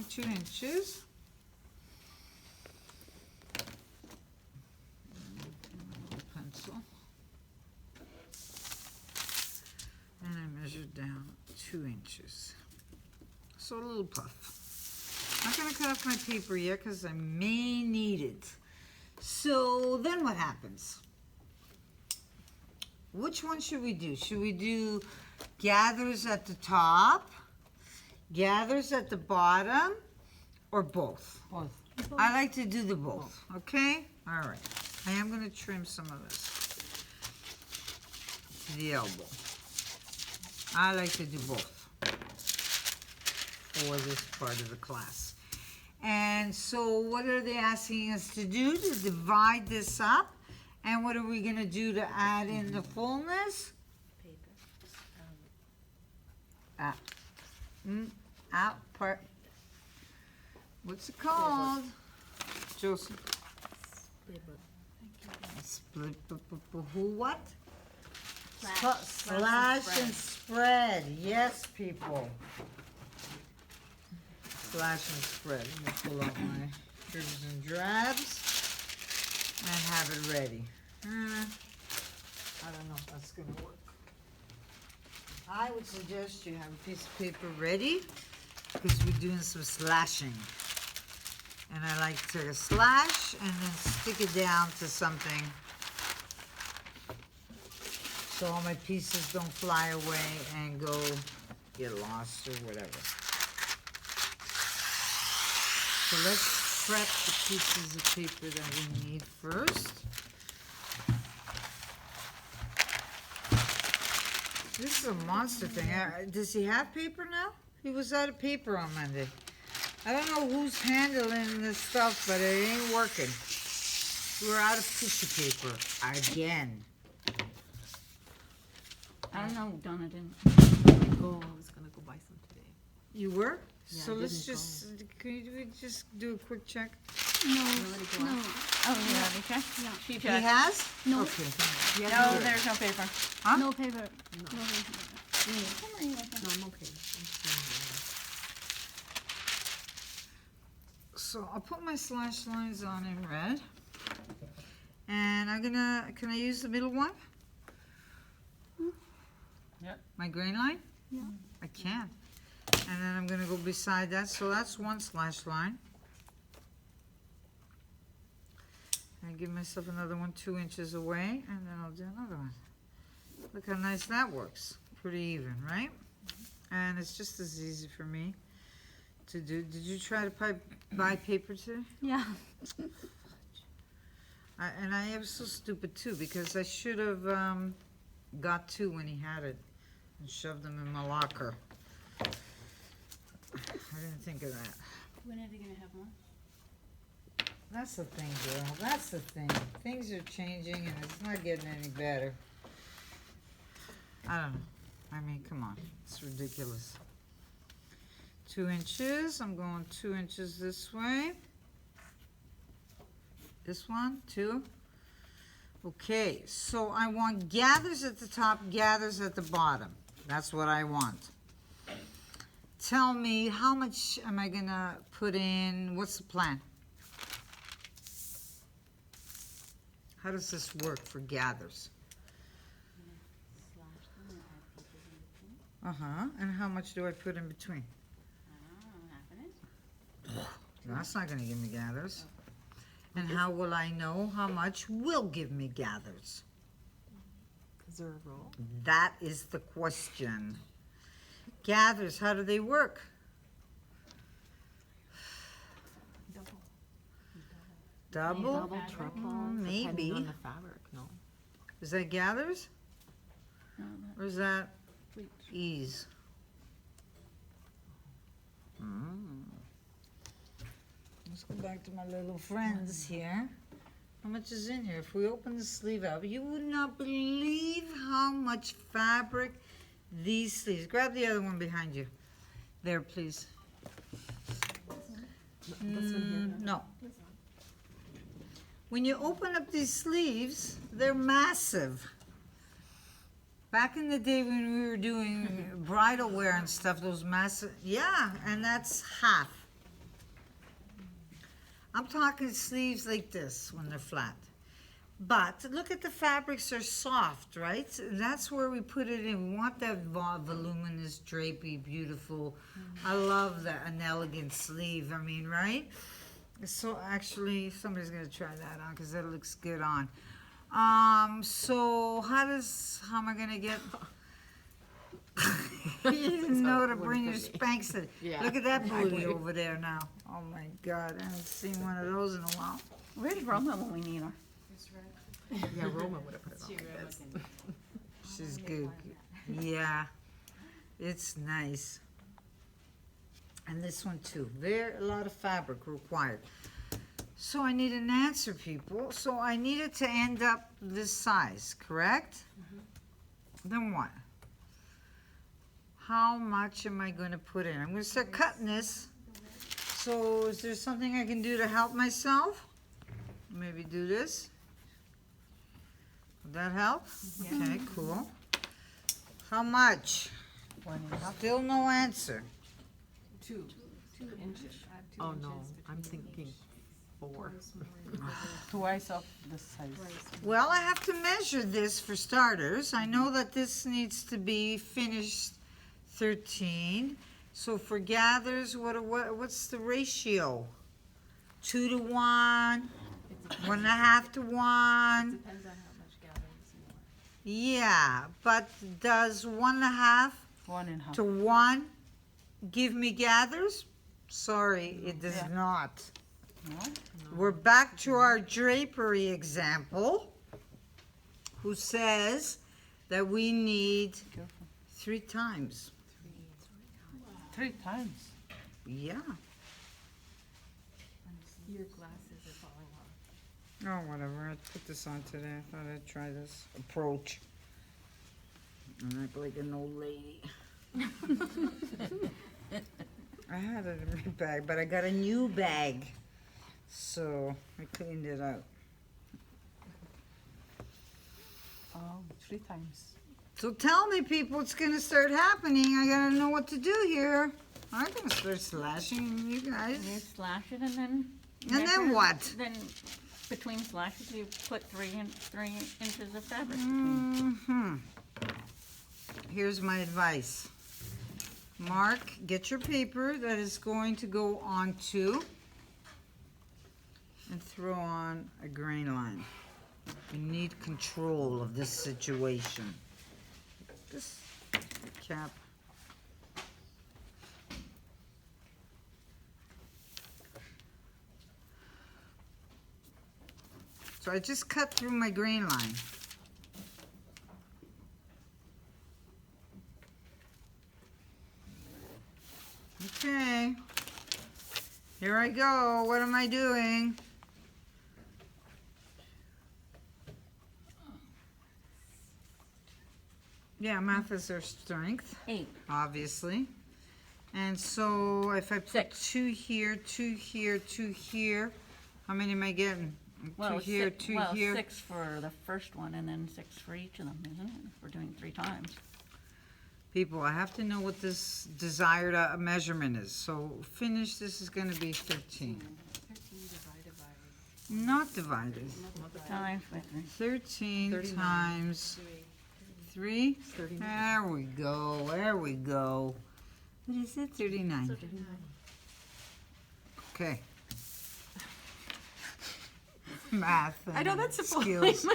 2 inches. Pencil. And I measured down 2 inches. So a little puff. I'm not gonna cut off my paper yet because I may need it. So then what happens? Which one should we do? Should we do gathers at the top, gathers at the bottom, or both? Both. I like to do the both, okay? All right. I am going to trim some of this to the elbow. I like to do both for this part of the class. And so what are they asking us to do? To divide this up. And what are we going to do to add in the fullness? Out part. What's it called? Joseph. Split. Who? What? Slash and spread. Yes, people. Slash and spread. I'm gonna pull out my dribs and drabs and have it ready. I don't know if that's gonna work. I would suggest you have a piece of paper ready because we're doing some slashing. And I like to slash and then stick it down to something so all my pieces don't fly away and go get lost or whatever. So let's prep the pieces of paper that we need first. This is a monster thing. Does he have paper now? He was out of paper on Monday. I don't know who's handling this stuff, but it ain't working. We're out of tissue paper again. I don't know, Donna didn't. I was gonna go buy some today. You were? Yeah, So I let's didn't just, can we just do a quick check? No, go no. on? Oh, you have me check? Yeah. She He checked. has? No. Okay. No, there's no paper. Huh? No paper. No. No paper. Come on, you can. No, I'm okay. I'm fine. So I'll put my slash lines on in red. And I'm gonna, can I use the middle one? Yep. My grain line? Yeah. I can. And then I'm gonna go beside that, so that's one slash line. And give myself another one 2 inches away, and then I'll do another one. Look how nice that works. Pretty even, right? And it's just as easy for me to do. Did you try to buy paper today? Yeah. And I am so stupid too, because I should have got 2 when he had it and shoved them in my locker. I didn't think of that. When are they gonna have more? That's the thing, girl. That's the thing. Things are changing and it's not getting any better. I don't know. I mean, come on. It's ridiculous. 2 inches. I'm going 2 inches this way. This one, 2. Okay, so I want gathers at the top, gathers at the bottom. That's what I want. Tell me, how much am I gonna put in? What's the plan? How does this work for gathers? Slash them and add papers in between. Uh-huh, and how much do I put in between? Half an inch. That's not gonna give me gathers. And how will I know how much will give me gathers? Is there a roll? That is the question. Gathers, how do they work? Double? Double, triple, maybe. depending on the fabric, no? Is that gathers? No, Or is that wait. ease? Let's go back to my little friends here. How much is in here? If we open the sleeve up, you would not believe how much fabric these sleeves. Grab the other one behind you. There, please. This one here? No. When you open up these sleeves, they're massive. Back in the day when we were doing bridal wear and stuff, those massive, yeah, and that's half. I'm talking sleeves like this when they're flat. But look at the fabrics are soft, right? That's where we put it in. We want that voluminous, drapey, beautiful. I love that, an elegant sleeve. I mean, right? So actually, somebody's gonna try that on because that looks good on. So how am I gonna get? You didn't know to bring your Spanx in. Yeah. Look at that booty over there now. Oh my God, I haven't seen one of those in a while. Where's Roma when we need her? Yeah, Roman would have put it on. She like really this. can. She's good. Yeah, it's nice. And this one too. Very a lot of fabric required. So I need an answer, people. So I need it to end up this size, correct? Then what? How much am I going to put in? I'm going to start cutting this. So is there something I can do to help myself? Maybe do this. Would that help? Okay, cool. How much? Still no answer. 2 inches. Oh, no, I'm thinking 4. Twice of the size. Well, I have to measure this for starters. I know that this needs to be finished 13. So for gathers, what's the ratio? 2 to 1, 1.5 to 1. Depends on how much gatherings you want. Yeah, but does 1.5 1.5. to 1 give me gathers? Sorry, it does Yeah. not. No? We're back to our drapery example, who says that we need Careful. 3 times. 3 times. Yeah. Your glasses are falling off. Oh, whatever. I put this on today. I thought I'd try this approach. I act like an old lady. I had it in my bag, but I got a new bag. So I cleaned it out. Oh, 3 times. So tell me, people, it's gonna start happening. I gotta know what to do here. I'm gonna start slashing you guys. You slash it and then. And then what? Then between slashes you put 3 inches of fabric between. Hmm. Here's my advice. Mark, get your paper that is going to go onto and throw on a grain line. You need control of this situation. This cap. So I just cut through my grain line. Okay. Here I go. What am I doing? Yeah, math is their strength, 8. obviously. And so if I put 6. 2 here, 2 here, 2 here, how many am I getting? 2 here, 2 here. 6 for the first one and then 6 for each of them, isn't it? If we're doing 3 times. People, I have to know what this desired measurement is. So finish, this is going to be 13. 13 divided by Not divided. Times by 3. 13 39. times 3. 39. There we go. There we go. What is it? 39. Okay. Math. I know and that's skills.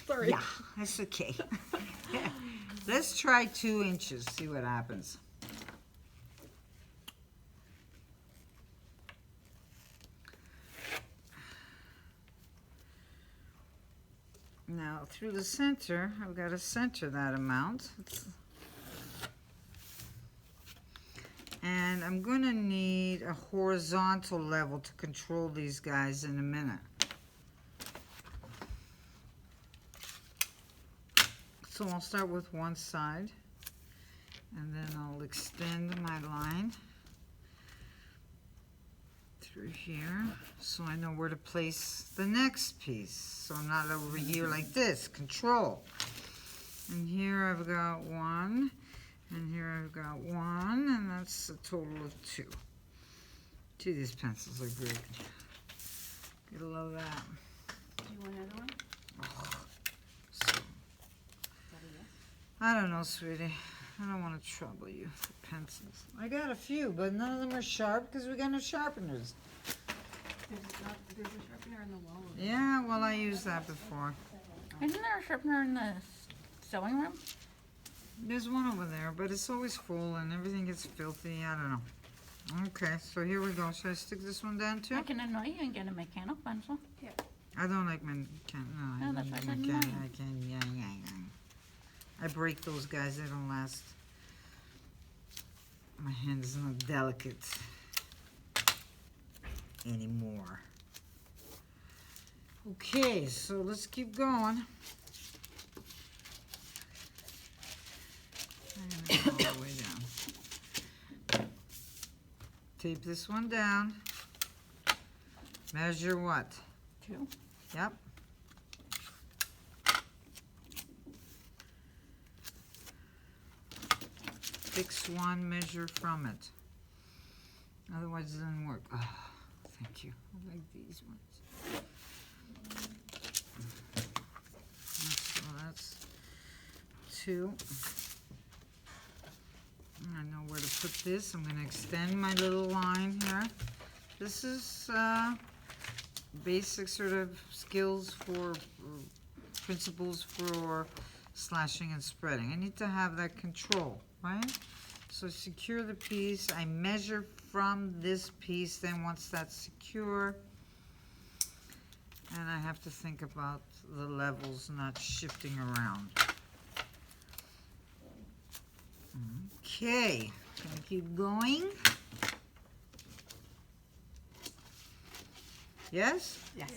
Sorry. Yeah, that's okay. Let's try 2 inches, see what happens. Now, through the center, I've got to center that amount. And I'm going to need a horizontal level to control these guys in a minute. So I'll start with one side, and then I'll extend my line through here, so I know where to place the next piece. So I'm not over here like this, control. And here I've got 1, and here I've got 1, and that's a total of 2. Gee, these pencils are great. Gotta love that. Do you want another one? So, Is that a yes? I don't know, sweetie. I don't want to trouble you for pencils. I got a few, but none of them are sharp because we got no sharpeners. There's a sharpener in the wall. over there. Yeah, well, I used that before. Isn't there a sharpener in the sewing room? There's one over there, but it's always full and everything gets filthy. I don't know. Okay, so here we go. Should I stick this one down too? I can annoy you and get a mechanical pencil. I don't like no, I Oh, don't that's like what I said mechanic. no. I can, yeah. I break those guys. They don't last. My hand is not delicate anymore. Okay, so let's keep going. And all the way down. Tape this one down. Measure what? 2. Yep. Fix one, measure from it. Otherwise it doesn't work. Oh, thank you. I like these ones. So that's 2. I know where to put this. I'm going to extend my little line here. This is basic sort of skills for principles for slashing and spreading. I need to have that control, right? So secure the piece. I measure from this piece. Then once that's secure, and I have to think about the levels not shifting around. Okay, gonna keep going. Yes? Yes.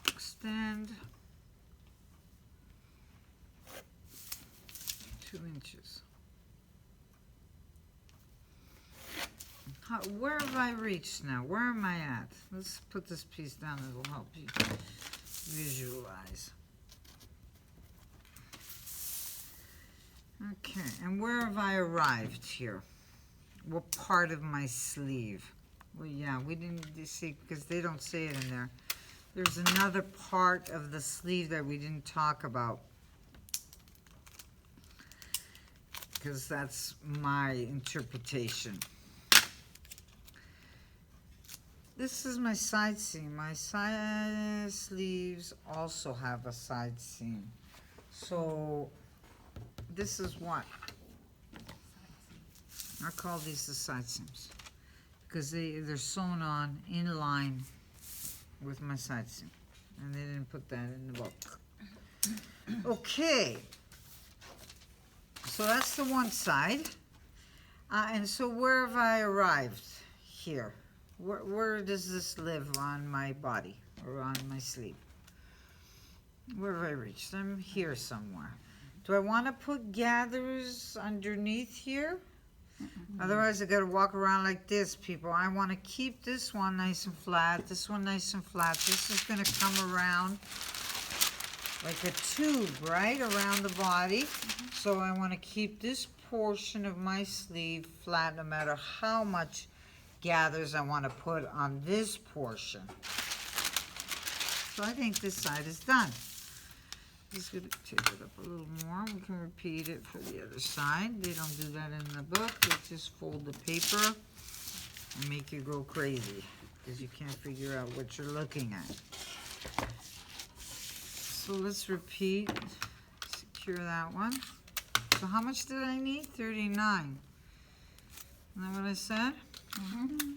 Extend 2 inches. Where have I reached now? Where am I at? Let's put this piece down. It'll help you visualize. Okay, and where have I arrived here? What part of my sleeve? Well, yeah, we didn't see, because they don't say it in there. There's another part of the sleeve that we didn't talk about, because that's my interpretation. This is my side seam. My side sleeves also have a side seam. So this is what I call these the side seams, because they're sewn on in line with my side seam, and they didn't put that in the book. Okay, so that's the one side. And so where have I arrived here? Where does this live on my body or on my sleeve? Where have I reached? I'm here somewhere. Do I want to put gathers underneath here? Otherwise I got to walk around like this, people. I want to keep this one nice and flat, this one nice and flat. This is going to come around like a tube, right, around the body. So I want to keep this portion of my sleeve flat no matter how much gathers I want to put on this portion. So I think this side is done. Just going to take it up a little more. We can repeat it for the other side. They don't do that in the book. They just fold the paper and make you go crazy because you can't figure out what you're looking at. So let's repeat. Secure that one. So how much did I need? 39. Isn't that what I said? Mm-hmm.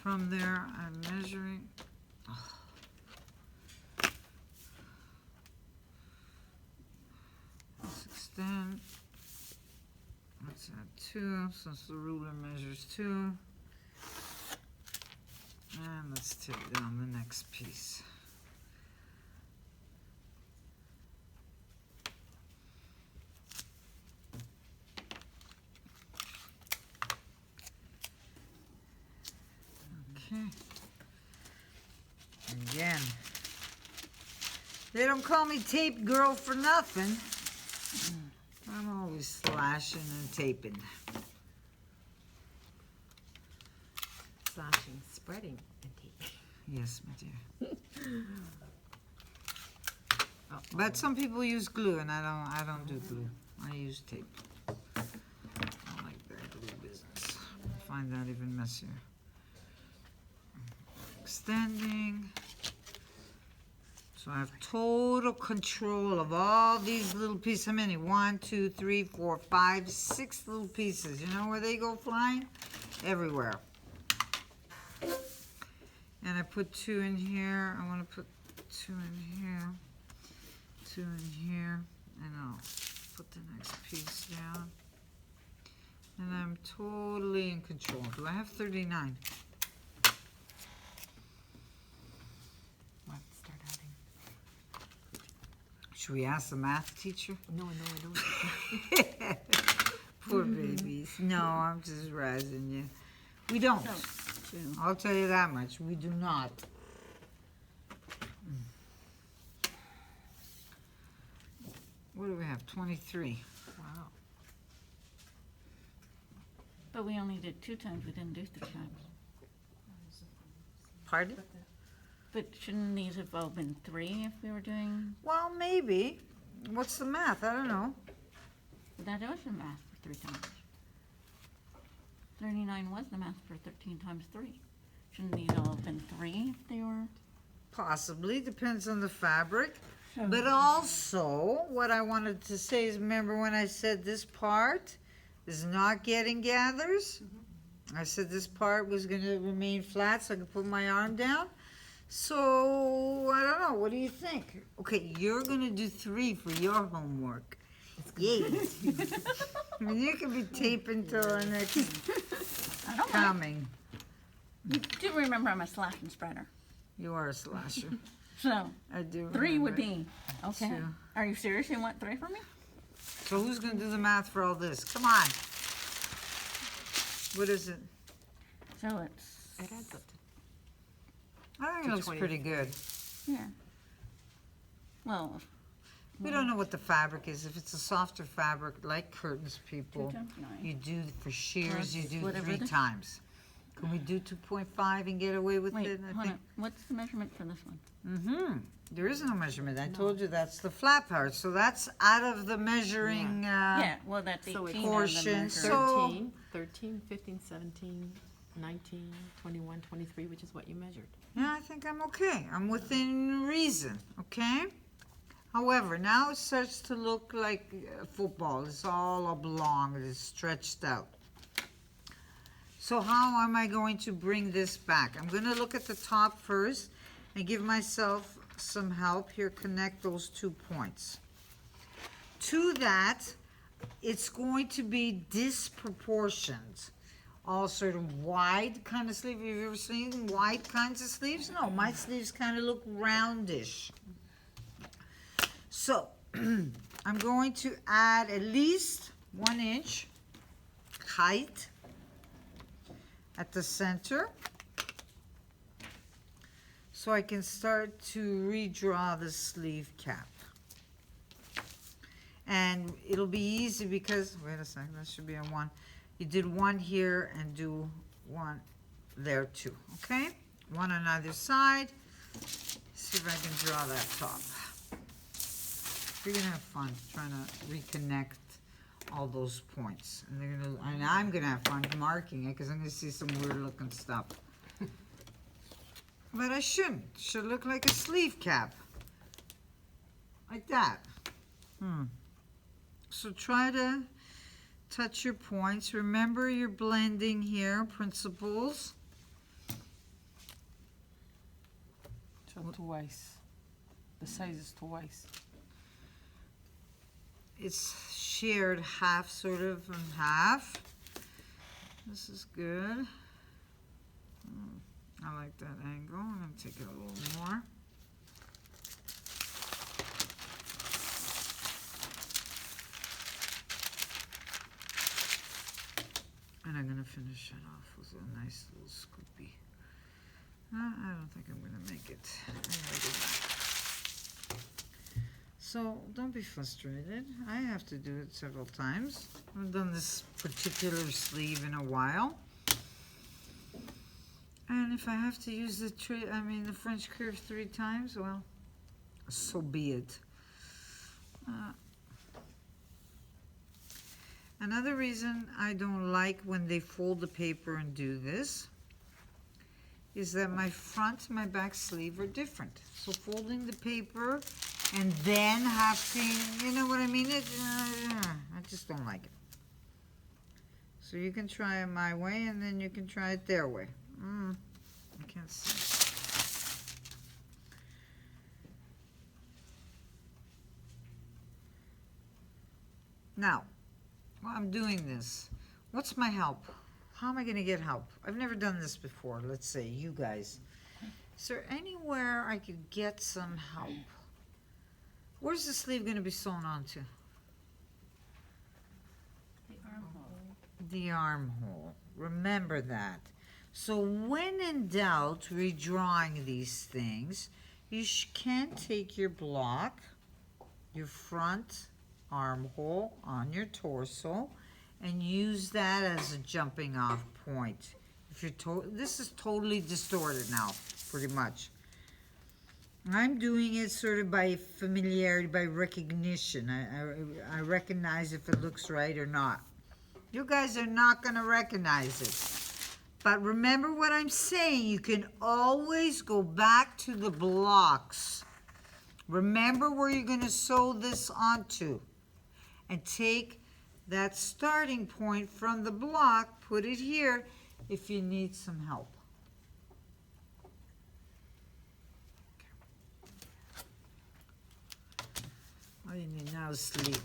From there, I'm measuring. Let's extend. Let's add 2, since the ruler measures 2. And let's take down the next piece. They don't call me tape girl for nothing. I'm always slashing and taping. Slashing, spreading, and taping. Yes, my dear. But some people use glue, and I don't do glue. I use tape. I don't like that glue business. I find that even messier. Extending. So I have total control of all these little pieces. How many? 1, 2, 3, 4, 5, 6 little pieces. You know where they go flying? Everywhere. And I put 2 in here. I want to put 2 in here. 2 in here. And I'll put the next piece down. And I'm totally in control. Do I have 39? Let's start adding. Should we ask the math teacher? No, I don't. Poor babies. No, I'm just razzing you. We don't. So, 2. I'll tell you that much. We do not. What do we have? 23. Wow. But we only did 2 times, we didn't do 3 times. Pardon? But shouldn't these have all been 3 if we were doing, Well, maybe. What's the math? I don't know. that was the math for 3 times. 39 was the math for 13 times 3. Shouldn't these all have been 3 if they were? Possibly. Depends on the fabric. So- But also, what I wanted to say is, remember when I said this part is not getting gathers? I said this part was going to remain flat so I could put my arm down. So, I don't know. What do you think? Okay, you're going to do 3 for your homework. Yay. I mean, you can be taping till the next I don't mind. coming. You do remember I'm a slash and spreader. You are a slasher. So, I do 3 would remember. be, okay. 2. Are you serious? You want 3 for me? So who's going to do the math for all this? Come on. What is it? So it's, It adds up to. I think it looks 20. pretty good. yeah. Well, We don't know what the fabric is. If it's a softer fabric, like curtains, 2 people, times 9. you do for shears, you do Whatever 3 the- times. Can we do 2.5 and get away with Wait, it? hold on. What's the measurement for this one? Mm-hmm. There is no measurement. I told you that's the flat part. So that's out of the measuring. Yeah, well, that's 18 So it's on the portion, measure. so- 13, 13, 15, 17, 19, 21, 23, which is what you measured. Yeah, I think I'm okay. I'm within reason, okay? However, now it starts to look like football. It's all oblong. It is stretched out. So how am I going to bring this back? I'm going to look at the top first and give myself some help here. Connect those 2 points. To that, it's going to be disproportioned. All sort of wide kind of sleeve. Have you ever seen wide kinds of sleeves? No, my sleeves kind of look roundish. So, I'm going to add at least 1 inch height at the center so I can start to redraw the sleeve cap. And it'll be easy because, wait a second, that should be a 1. You did 1 here and do 1 there too, okay? 1 on either side. See if I can draw that top. You're gonna have fun trying to reconnect all those points. And they're gonna, and I'm gonna have fun marking it because I'm gonna see some weird looking stuff. But I shouldn't. Should look like a sleeve cap. Like that. So try to touch your points. Remember your blending here, principles. So twice. The size is twice. It's shared half, sort of, and half. This is good. I like that angle. I'm going to take it a little more. And I'm going to finish it off with a nice little scoopy. I don't think I'm going to make it. I'm gonna do that. So don't be frustrated. I have to do it several times. I haven't done this particular sleeve in a while. And if I have to use the the French curve 3 times, well, so be it. Another reason I don't like when they fold the paper and do this is that my front and my back sleeve are different. So folding the paper and then having, you know what I mean? I just don't like it. So you can try it my way and then you can try it their way. I can't see. Now, while I'm doing this, what's my help? How am I going to get help? I've never done this before, let's say, you guys. Is there anywhere I could get some help? Where's the sleeve going to be sewn onto? The armhole. The armhole. Remember that. So when in doubt, redrawing these things, you can take your block, your front armhole on your torso, and use that as a jumping off point. If you're this is totally distorted now, pretty much. I'm doing it sort of by familiarity, by recognition. I recognize if it looks right or not. You guys are not going to recognize it. But remember what I'm saying. You can always go back to the blocks. Remember where you're going to sew this onto. And take that starting point from the block, put it here if you need some help. All you need now is sleep.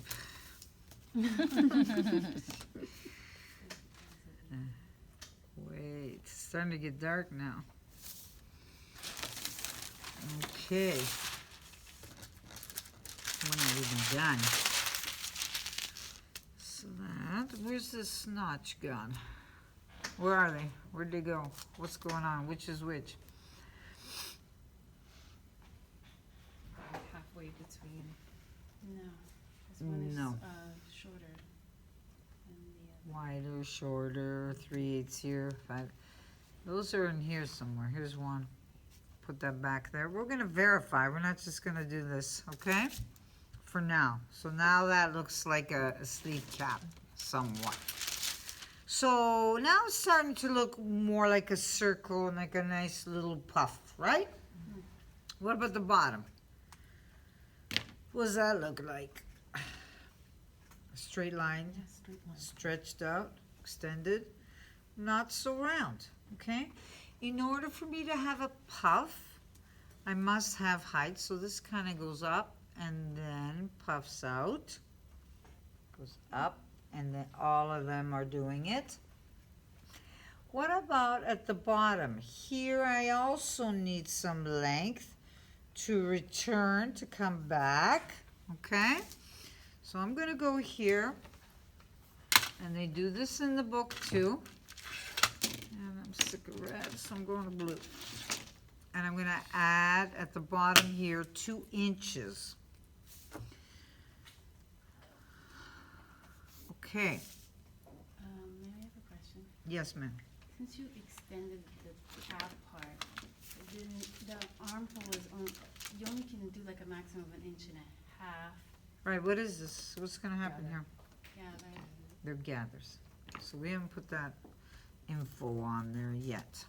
Wait, it's starting to get dark now. Okay. We're not even done. So that, where's this notch gone? Where are they? Where'd they go? What's going on? Which is which? Halfway between. No. This one is No. shorter than the other. Wider, shorter, 3/8 here, 5. Those are in here somewhere. Here's one. Put that back there. We're going to verify. We're not just going to do this, okay? For now. So now that looks like a sleeve cap, somewhat. So now it's starting to look more like a circle and like a nice little puff, right? What about the bottom? What does that look like? A straight line, Yeah, straight line. stretched out, extended, not so round, okay? In order for me to have a puff, I must have height, so this kind of goes up and then puffs out, goes up, and then all of them are doing it. What about at the bottom? Here I also need some length to return, to come back, okay? So I'm gonna go here, and they do this in the book too. And I'm sick of red, so I'm going to blue. And I'm gonna add at the bottom here 2 inches. Okay, May I have a question? yes ma'am. Since you extended the cap part, the armhole is on, you only can do like a maximum of 1.5 inches. Right, what is this? What's gonna happen Gather. here? Yeah, right. They're gathers. So we haven't put that info on there yet.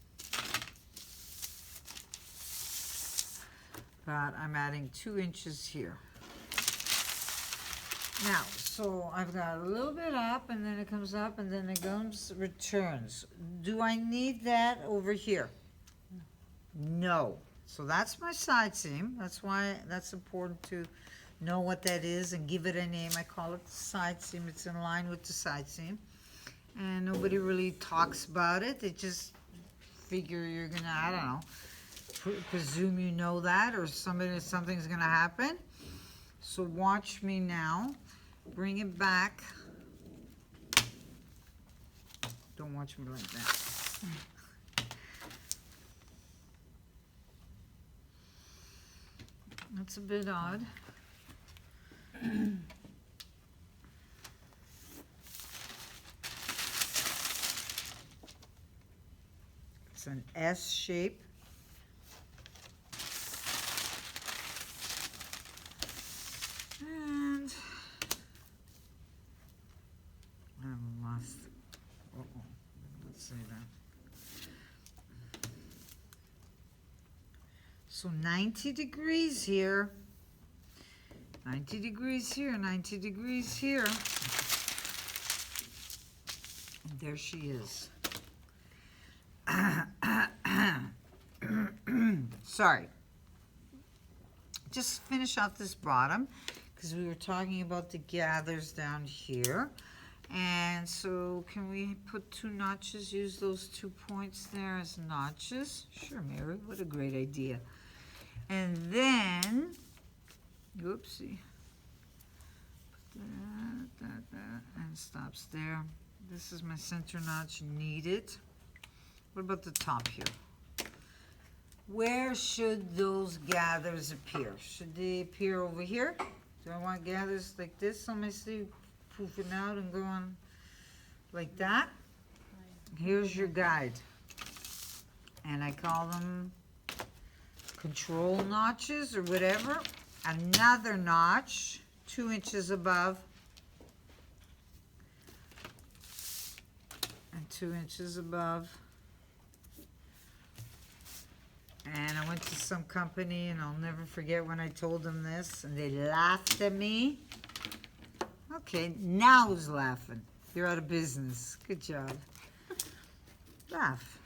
But I'm adding 2 inches here. Now, so I've got a little bit up, and then it comes up, and then it comes, returns. Do I need that over here? No. So that's my side seam. That's why that's important to know what that is and give it a name. I call it the side seam. It's in line with the side seam. And nobody really talks about it. They just figure you're gonna, I don't know, presume you know that, or something's gonna happen. So watch me now. Bring it back. Don't watch me like that. That's a bit odd. It's an S shape. And I've lost. Uh-oh. Let's see that. So 90 degrees here. 90 degrees here, 90 degrees here. And there she is. Sorry. Just finish off this bottom because we were talking about the gathers down here. And so can we put 2 notches, use those 2 points there as notches? Sure, Mary, what a great idea. And then, whoopsie, that, and stops there. This is my center notch needed. What about the top here? Where should those gathers appear? Should they appear over here? Do I want gathers like this on my sleeve, poofing out and going like that? Here's your guide. And I call them control notches or whatever. Another notch, 2 inches above. And 2 inches above. And I went to some company, and I'll never forget when I told them this, and they laughed at me. Okay, now who's laughing? You're out of business. Good job. Laugh.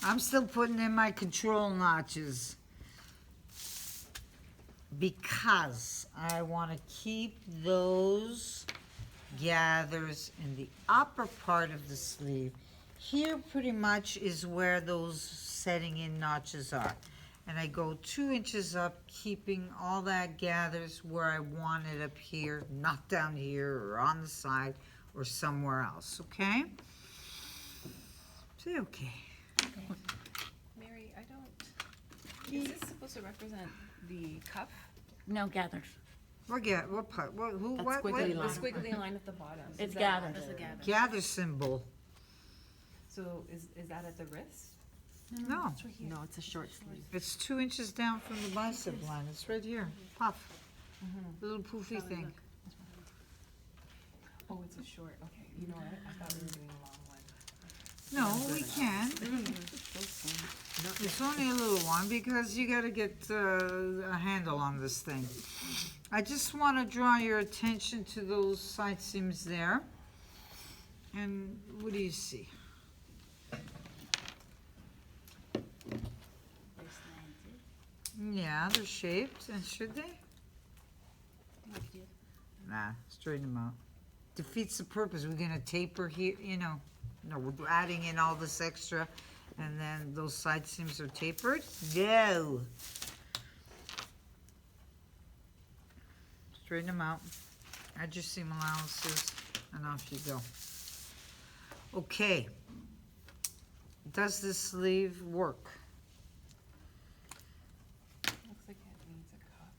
I'm still putting in my control notches because I want to keep those gathers in the upper part of the sleeve. Here pretty much is where those setting in notches are. And I go 2 inches up, keeping all that gathers where I want it up here, not down here or on the side or somewhere else, okay? Say okay. Mary, I don't, is this supposed to represent the cuff? No gathers. What part? What, who, That what? squiggly What? line. The squiggly line at the bottom. It's Is that- gathered. That's a gather. Gather symbol. So is that at the wrist? No, It's right here. No, it's a short sleeve. it's 2 inches down from the bicep line. It's right here. Puff. Little poofy Probably thing. look. Oh, it's a short, okay. You know what? I thought we were doing a long one. No, we can. It's only a little one because you gotta get a handle on this thing. I just want to draw your attention to those side seams there. And what do you see? They're slanted. Yeah, they're shaped, and should they? Like you did. Nah, straighten them out. Defeats the purpose. We're gonna taper here, you know. No, we're adding in all this extra, and then those side seams are tapered? No. Straighten them out. Add your seam allowances, and off you go. Okay. Does this sleeve work? Looks like it needs a cuff.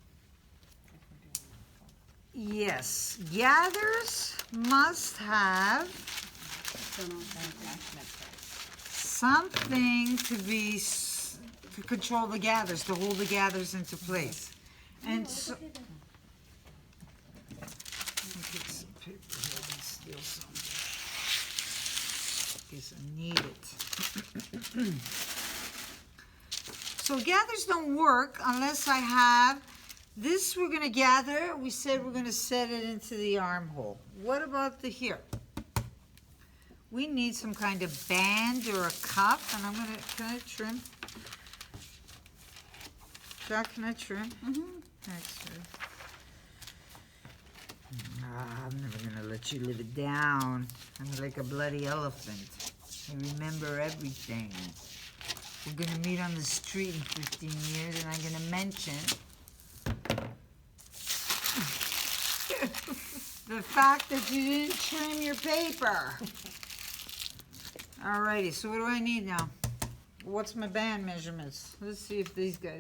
If we're doing a cuff. Yes. Gathers must have Don't know. something to control the gathers, to hold the gathers into place. And so, Look at that. let me get some paper here and steal some. Because I need it. So gathers don't work unless I have this. We're gonna gather. We said we're gonna set it into the armhole. What about the here? We need some kind of band or a cuff, and I'm gonna, can I trim? Jack, can I trim? Thanks, sir. I'm never gonna let you live it down. I'm like a bloody elephant. I remember everything. We're gonna meet on the street in 15 years, and I'm gonna mention the fact that you didn't trim your paper. Alrighty, so what do I need now? What's my band measurements? Let's see if these guys